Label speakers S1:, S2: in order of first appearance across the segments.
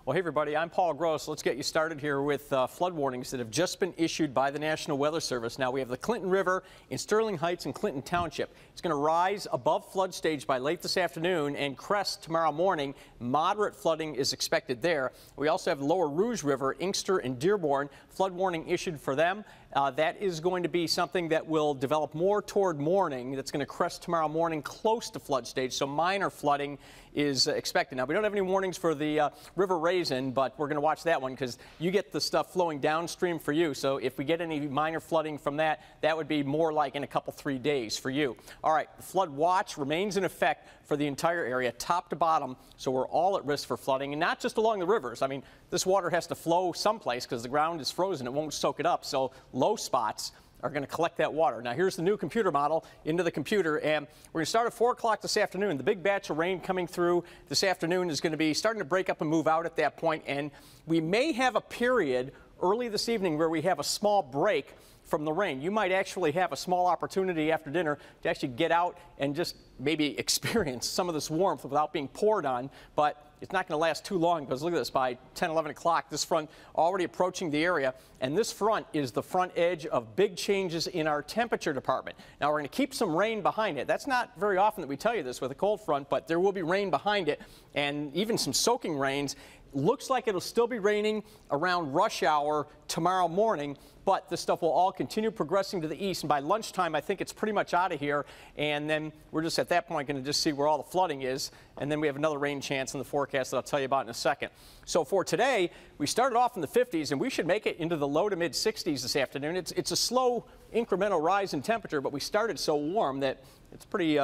S1: Well, hey everybody, I'm Paul Gross. Let's get you started here with flood warnings that have just been issued by the National Weather Service. Now we have the Clinton River in Sterling Heights and Clinton Township. It's going to rise above flood stage by late this afternoon and crest tomorrow morning. Moderate flooding is expected there. We also have Lower Rouge River, Inkster and Dearborn. Flood warning issued for them. That is going to be something that will develop more toward morning. That's going to crest tomorrow morning close to flood stage, so minor flooding is expected. Now, we don't have any warnings for the River Raisin, but we're going to watch that one because you get the stuff flowing downstream for you. So if we get any minor flooding from that, that would be more like in a couple, 3 days for you. All right, the flood watch remains in effect for the entire area, top to bottom, so we're all at risk for flooding, and not just along the rivers. I mean, this water has to flow someplace because the ground is frozen. It won't soak it up, so low spots are going to collect that water. Now, here's the new computer model into the computer, and we're going to start at 4 o'clock this afternoon. The big batch of rain coming through this afternoon is going to be starting to break up and move out at that point, and we may have a period early this evening where we have a small break from the rain. You might actually have a small opportunity after dinner to actually get out and just maybe experience some of this warmth without being poured on, but it's not going to last too long because look at this, by 10, 11 o'clock, this front already approaching the area, and this front is the front edge of big changes in our temperature department. Now, we're going to keep some rain behind it. That's not very often that we tell you this with a cold front, but there will be rain behind it, and even some soaking rains. Looks like it'll still be raining around rush hour tomorrow morning, but this stuff will all continue progressing to the east, and by lunchtime I think it's pretty much out of here, and then we're just at that point going to just see where all the flooding is, and then we have another rain chance in the forecast that I'll tell you about in a second. So for today, we started off in the 50s, and we should make it into the low to mid 60s this afternoon. It's a slow incremental rise in temperature, but we started so warm that it's pretty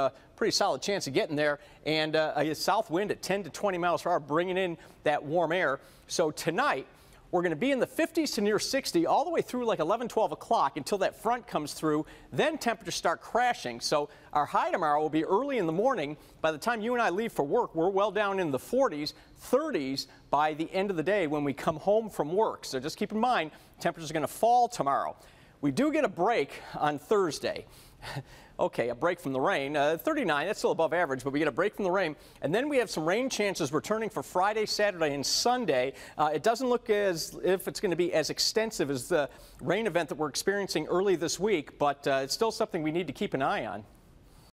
S1: solid chance of getting there, and a south wind at 10 to 20 miles per hour bringing in that warm air. So tonight, we're going to be in the 50s to near 60 all the way through like 11, 12 o'clock until that front comes through. Then temperatures start crashing. So our high tomorrow will be early in the morning. By the time you and I leave for work, we're well down in the 40s, 30s by the end of the day when we come home from work. So just keep in mind, temperatures are going to fall tomorrow. We do get a break on Thursday. Okay, a break from the rain. 39, that's still above average, but we get a break from the rain. And then we have some rain chances returning for Friday, Saturday, and Sunday. It doesn't look as if it's going to be as extensive as the rain event that we're experiencing early this week, but it's still something we need to keep an eye on.